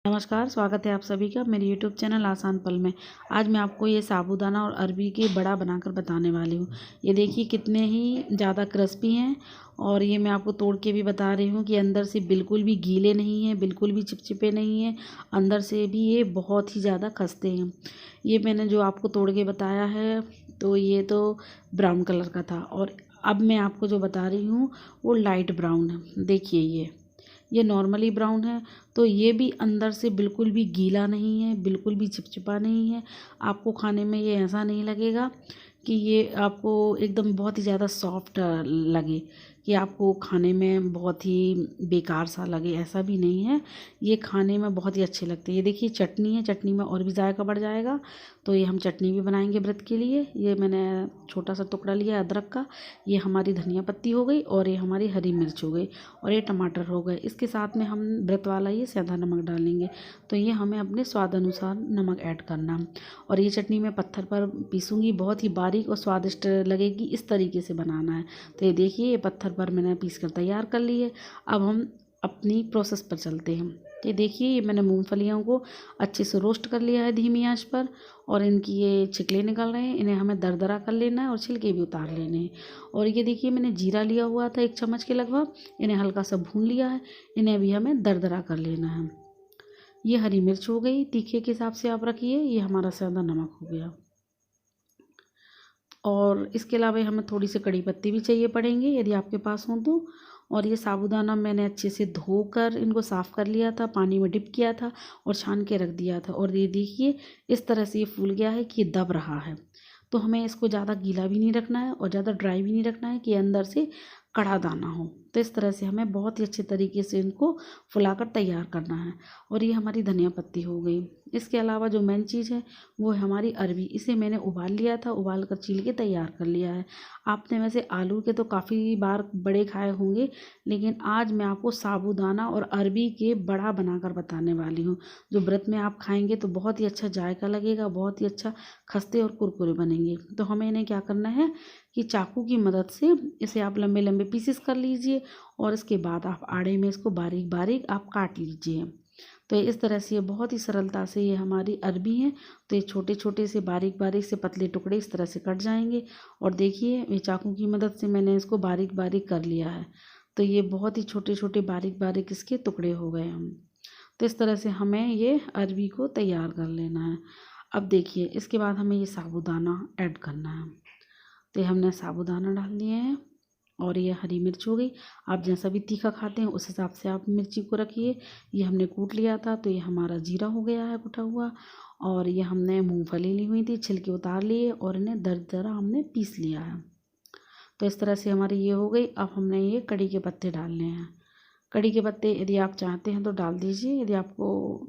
नमस्कार, स्वागत है आप सभी का मेरे यूट्यूब चैनल आसान पल में। आज मैं आपको ये साबूदाना और अरबी के बड़ा बनाकर बताने वाली हूँ। ये देखिए कितने ही ज़्यादा क्रिस्पी हैं और ये मैं आपको तोड़ के भी बता रही हूँ कि अंदर से बिल्कुल भी गीले नहीं हैं, बिल्कुल भी चिपचिपे नहीं हैं। अंदर से भी ये बहुत ही ज़्यादा खस्ते हैं। ये मैंने जो आपको तोड़ के बताया है तो ये तो ब्राउन कलर का था और अब मैं आपको जो बता रही हूँ वो लाइट ब्राउन है। देखिए ये नॉर्मली ब्राउन है, तो ये भी अंदर से बिल्कुल भी गीला नहीं है, बिल्कुल भी चिपचिपा नहीं है। आपको खाने में ये ऐसा नहीं लगेगा कि ये आपको एकदम बहुत ही ज़्यादा सॉफ्ट लगे, कि आपको खाने में बहुत ही बेकार सा लगे, ऐसा भी नहीं है। ये खाने में बहुत ही अच्छे लगते हैं। ये देखिए चटनी है, चटनी में और भी जायका बढ़ जाएगा। तो ये हम चटनी भी बनाएंगे व्रत के लिए। ये मैंने छोटा सा टुकड़ा लिया अदरक का, ये हमारी धनिया पत्ती हो गई और ये हमारी हरी मिर्च हो गई और ये टमाटर हो गए। इसके साथ में हम व्रत वाला ये सेंधा नमक डालेंगे। तो ये हमें अपने स्वाद अनुसार नमक ऐड करना। और ये चटनी मैं पत्थर पर पीसूँगी, बहुत ही बारीक और स्वादिष्ट लगेगी। इस तरीके से बनाना है। तो ये देखिए ये पत्थर पर मैंने पीस कर तैयार कर ली है। अब हम अपनी प्रोसेस पर चलते हैं। ये देखिए ये मैंने मूंगफलियों को अच्छे से रोस्ट कर लिया है धीमी आंच पर और इनकी ये छिकले निकल रहे हैं। इन्हें हमें दरदरा कर लेना है और छिलके भी उतार लेने हैं। और ये देखिए मैंने जीरा लिया हुआ था 1 चम्मच के लगभग, इन्हें हल्का सा भून लिया है। इन्हें भी हमें दरदरा कर लेना है। ये हरी मिर्च हो गई, तीखे के हिसाब से आप रखिए। ये हमारा सेंधा नमक हो गया और इसके अलावा हमें थोड़ी सी कड़ी पत्ती भी चाहिए पड़ेंगे यदि आपके पास हो तो। और ये साबूदाना मैंने अच्छे से धोकर इनको साफ़ कर लिया था, पानी में डिप किया था और छान के रख दिया था। और ये देखिए इस तरह से ये फूल गया है कि ये दब रहा है। तो हमें इसको ज़्यादा गीला भी नहीं रखना है और ज़्यादा ड्राई भी नहीं रखना है कि अंदर से कड़ा दाना हो। तो इस तरह से हमें बहुत ही अच्छे तरीके से इनको फुलाकर तैयार करना है। और ये हमारी धनिया पत्ती हो गई। इसके अलावा जो मेन चीज़ है वो है हमारी अरबी। इसे मैंने उबाल लिया था, उबाल कर छील के तैयार कर लिया है। आपने वैसे आलू के तो काफ़ी बार बड़े खाए होंगे, लेकिन आज मैं आपको साबूदाना और अरबी के बड़ा बनाकर बताने वाली हूँ। जो व्रत में आप खाएंगे तो बहुत ही अच्छा जायका लगेगा, बहुत ही अच्छा खस्ते और कुरकुरे बनेंगे। तो हमें इन्हें क्या करना है कि चाकू की मदद से इसे आप लंबे लंबे पीसेस कर लीजिए और इसके बाद आप आड़े में इसको बारीक बारीक आप काट लीजिए। तो इस तरह से ये बहुत ही सरलता से ये हमारी अरबी है। तो ये छोटे छोटे से बारीक बारीक से पतले टुकड़े इस तरह से कट जाएंगे। और देखिए ये चाकू की मदद से मैंने इसको बारीक बारीक कर लिया है। तो ये बहुत ही छोटे छोटे बारीक बारीक इसके टुकड़े हो गए हम। तो इस तरह से हमें ये अरबी को तैयार कर लेना है। अब देखिए इसके बाद हमें ये साबूदाना ऐड करना है। तो ये हमने साबूदाना डाल दिए हैं और ये हरी मिर्च हो गई। आप जैसा भी तीखा खाते हैं उस हिसाब से आप मिर्ची को रखिए। ये हमने कूट लिया था तो ये हमारा जीरा हो गया है कुटा हुआ। और ये हमने मूंगफली ली हुई थी, छिलके उतार लिए और इन्हें दरदरा हमने पीस लिया है। तो इस तरह से हमारी ये हो गई। अब हमने ये कड़ी के पत्ते डालने हैं। कड़ी के पत्ते यदि आप चाहते हैं तो डाल दीजिए, यदि आपको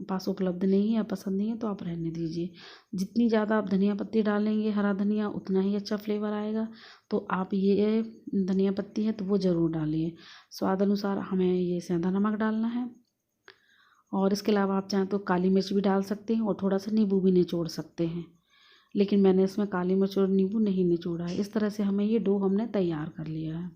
पास उपलब्ध नहीं है या पसंद नहीं है तो आप रहने दीजिए। जितनी ज़्यादा आप धनिया पत्ती डालेंगे हरा धनिया उतना ही अच्छा फ्लेवर आएगा। तो आप ये धनिया पत्ती है तो वो ज़रूर डालिए। स्वाद अनुसार हमें ये सेंधा नमक डालना है। और इसके अलावा आप चाहें तो काली मिर्च भी डाल सकते हैं और थोड़ा सा नींबू भी निचोड़ सकते हैं, लेकिन मैंने इसमें काली मिर्च और नींबू नहीं निचोड़ा है। इस तरह से हमें ये डो हमने तैयार कर लिया है।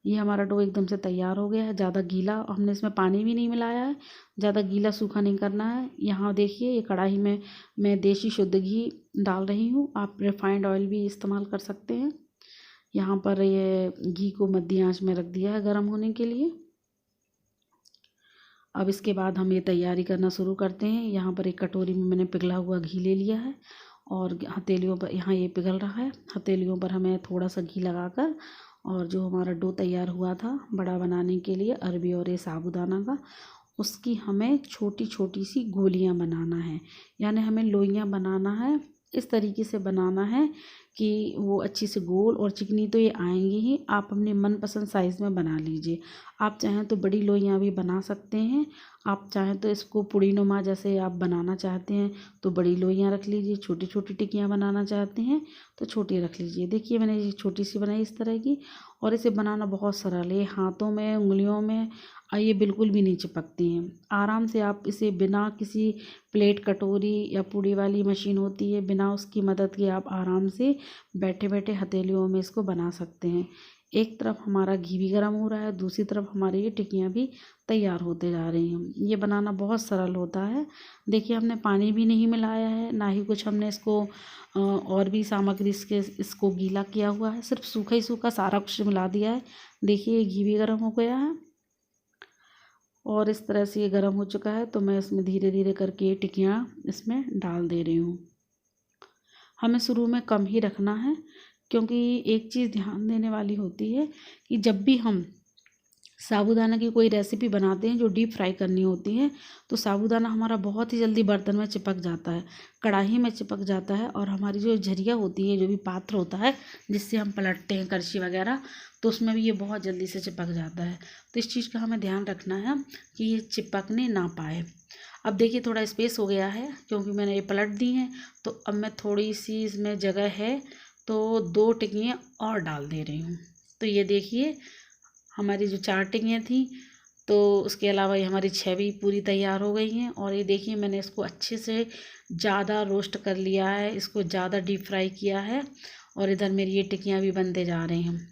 ये हमारा डो एकदम से तैयार हो गया है। ज़्यादा गीला हमने इसमें पानी भी नहीं मिलाया है, ज़्यादा गीला सूखा नहीं करना है। यहाँ देखिए ये कढ़ाई में मैं देसी शुद्ध घी डाल रही हूँ। आप रिफाइंड ऑयल भी इस्तेमाल कर सकते हैं। यहाँ पर ये घी को मध्य आंच में रख दिया है गर्म होने के लिए। अब इसके बाद हम ये तैयारी करना शुरू करते हैं। यहाँ पर एक कटोरी में मैंने पिघला हुआ घी ले लिया है और हथेलियों पर यहाँ ये पिघल रहा है। हथेलियों पर हमें थोड़ा सा घी लगाकर और जो हमारा डो तैयार हुआ था बड़ा बनाने के लिए अरबी और ये साबूदाना का, उसकी हमें छोटी छोटी सी गोलियां बनाना है, यानी हमें लोइयां बनाना है। इस तरीके से बनाना है कि वो अच्छी से गोल और चिकनी तो ये आएंगी ही। आप अपने मनपसंद साइज़ में बना लीजिए। आप चाहें तो बड़ी लोइयां भी बना सकते हैं। आप चाहें तो इसको पूड़ी नुमा जैसे आप बनाना चाहते हैं तो बड़ी लोइयां रख लीजिए, छोटी छोटी टिक्कियाँ बनाना चाहते हैं तो छोटी रख लीजिए। देखिए मैंने ये छोटी सी बनाई इस तरह की। और इसे बनाना बहुत सरल है, हाथों में उंगलियों में ये बिल्कुल भी नहीं चिपकती हैं। आराम से आप इसे बिना किसी प्लेट कटोरी या पूड़ी वाली मशीन होती है, बिना उसकी मदद के आप आराम से बैठे बैठे हथेलियों में इसको बना सकते हैं। एक तरफ हमारा घी भी गर्म हो रहा है, दूसरी तरफ हमारी ये टिक्कियाँ भी तैयार होते जा रही हैं। ये बनाना बहुत सरल होता है। देखिए हमने पानी भी नहीं मिलाया है, ना ही कुछ हमने इसको और भी सामग्री इसको गीला किया हुआ है, सिर्फ सूखा ही सूखा सारा कुछ मिला दिया है। देखिए घी भी गर्म हो गया है और इस तरह से ये गर्म हो चुका है, तो मैं इसमें धीरे धीरे करके टिक्कियाँ इसमें डाल दे रही हूँ। हमें शुरू में कम ही रखना है, क्योंकि एक चीज़ ध्यान देने वाली होती है कि जब भी हम साबूदाना की कोई रेसिपी बनाते हैं जो डीप फ्राई करनी होती है, तो साबूदाना हमारा बहुत ही जल्दी बर्तन में चिपक जाता है, कढ़ाई में चिपक जाता है, और हमारी जो झरिया होती है, जो भी पात्र होता है जिससे हम पलटते हैं करछी वगैरह, तो उसमें भी ये बहुत जल्दी से चिपक जाता है। तो इस चीज़ का हमें ध्यान रखना है कि ये चिपकने ना पाए। अब देखिए थोड़ा स्पेस हो गया है, क्योंकि मैंने ये पलट दी हैं, तो अब मैं थोड़ी सी इसमें जगह है तो 2 टिक्कियाँ और डाल दे रही हूँ। तो ये देखिए हमारी जो 4 टिक्कियाँ थी, तो उसके अलावा ये हमारी 6 भी पूरी तैयार हो गई हैं। और ये देखिए मैंने इसको अच्छे से ज़्यादा रोस्ट कर लिया है, इसको ज़्यादा डीप फ्राई किया है, और इधर मेरी ये टिक्कियाँ भी बनते जा रही हैं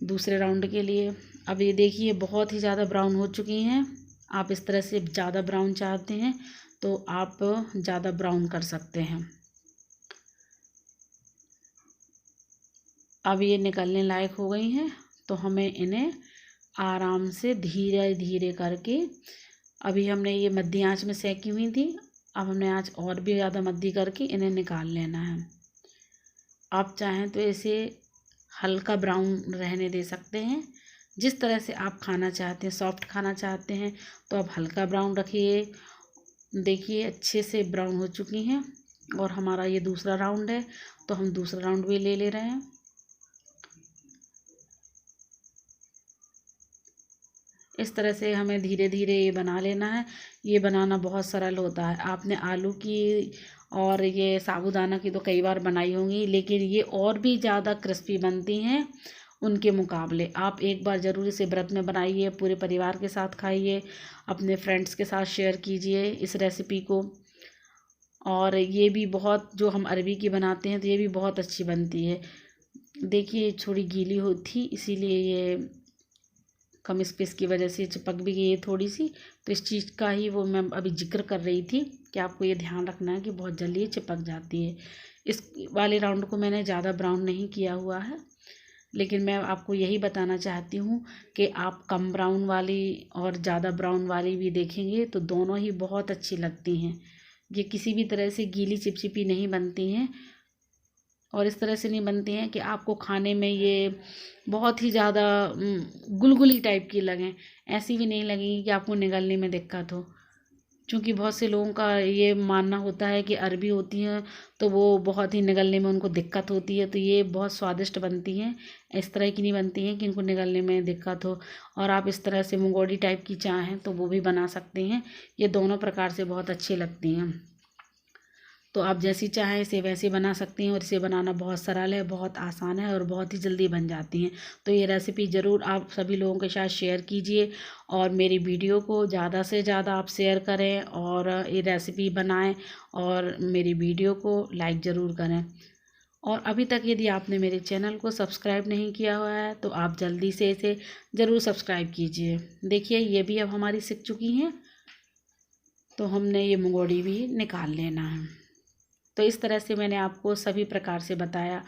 दूसरे राउंड के लिए। अब ये देखिए बहुत ही ज़्यादा ब्राउन हो चुकी हैं। आप इस तरह से ज़्यादा ब्राउन चाहते हैं तो आप ज़्यादा ब्राउन कर सकते हैं। अब ये निकलने लायक हो गई हैं, तो हमें इन्हें आराम से धीरे धीरे करके, अभी हमने ये मध्य आंच में सेकी हुई थी, अब हमने आंच और भी ज़्यादा मध्य करके इन्हें निकाल लेना है। आप चाहें तो इसे हल्का ब्राउन रहने दे सकते हैं, जिस तरह से आप खाना चाहते हैं। सॉफ्ट खाना चाहते हैं तो आप हल्का ब्राउन रखिए। देखिए अच्छे से ब्राउन हो चुकी हैं, और हमारा ये दूसरा राउंड है, तो हम दूसरा राउंड भी ले रहे हैं। इस तरह से हमें धीरे धीरे ये बना लेना है। ये बनाना बहुत सरल होता है। आपने आलू की और ये साबूदाना की तो कई बार बनाई होंगी, लेकिन ये और भी ज़्यादा क्रिस्पी बनती हैं उनके मुकाबले। आप एक बार ज़रूर इसे व्रत में बनाइए, पूरे परिवार के साथ खाइए, अपने फ्रेंड्स के साथ शेयर कीजिए इस रेसिपी को। और ये भी बहुत, जो हम अरबी की बनाते हैं तो ये भी बहुत अच्छी बनती है। देखिए थोड़ी गीली हो थी, इसीलिए ये कम स्पेस की वजह से चिपक भी गई है थोड़ी सी। तो इस चीज़ का ही वो मैं अभी जिक्र कर रही थी कि आपको ये ध्यान रखना है कि बहुत जल्दी ये चिपक जाती है। इस वाले राउंड को मैंने ज़्यादा ब्राउन नहीं किया हुआ है, लेकिन मैं आपको यही बताना चाहती हूँ कि आप कम ब्राउन वाली और ज़्यादा ब्राउन वाली भी देखेंगे तो दोनों ही बहुत अच्छी लगती हैं। ये किसी भी तरह से गीली चिपचिपी नहीं बनती हैं, और इस तरह से नहीं बनती हैं कि आपको खाने में ये बहुत ही ज़्यादा गुलगुली टाइप की लगें। ऐसी भी नहीं लगेंगी कि आपको निगलने में दिक्कत हो, क्योंकि बहुत से लोगों का ये मानना होता है कि अरबी होती हैं तो वो बहुत ही निगलने में उनको दिक्कत होती है। तो ये बहुत स्वादिष्ट बनती हैं, इस तरह की नहीं बनती हैं कि इनको निगलने में दिक्कत हो। और आप इस तरह से मुंगोड़ी टाइप की चाहें तो वो भी बना सकते हैं। ये दोनों प्रकार से बहुत अच्छी लगती हैं, तो आप जैसी चाहें इसे वैसे बना सकती हैं। और इसे बनाना बहुत सरल है, बहुत आसान है, और बहुत ही जल्दी बन जाती हैं। तो ये रेसिपी ज़रूर आप सभी लोगों के साथ शेयर कीजिए, और मेरी वीडियो को ज़्यादा से ज़्यादा आप शेयर करें, और ये रेसिपी बनाएं, और मेरी वीडियो को लाइक ज़रूर करें। और अभी तक यदि आपने मेरे चैनल को सब्सक्राइब नहीं किया हुआ है तो आप जल्दी से इसे ज़रूर सब्सक्राइब कीजिए। देखिए ये भी अब हमारी सिक चुकी हैं, तो हमने ये मुंगोड़ी भी निकाल लेना है। तो इस तरह से मैंने आपको सभी प्रकार से बताया।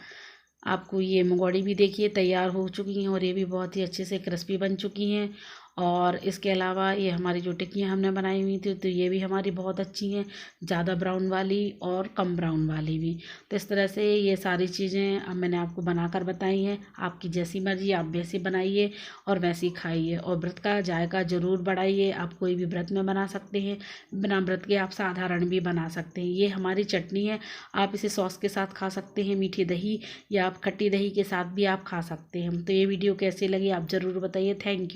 आपको ये मुंगौड़ी भी देखिए तैयार हो चुकी हैं, और ये भी बहुत ही अच्छे से क्रिस्पी बन चुकी हैं। और इसके अलावा ये हमारी जो टिक्कियाँ हमने बनाई हुई थी तो ये भी हमारी बहुत अच्छी हैं, ज़्यादा ब्राउन वाली और कम ब्राउन वाली भी। तो इस तरह से ये सारी चीज़ें अब मैंने आपको बनाकर बताई हैं। आपकी जैसी मर्जी आप वैसे बनाइए और वैसे ही खाइए, और व्रत का जायका ज़रूर बढ़ाइए। आप कोई भी व्रत में बना सकते हैं, बिना व्रत के आप साधारण भी बना सकते हैं। ये हमारी चटनी है, आप इसे सॉस के साथ खा सकते हैं, मीठी दही या आप खट्टी दही के साथ भी आप खा सकते हैं। तो ये वीडियो कैसे लगी आप ज़रूर बताइए। Thank you.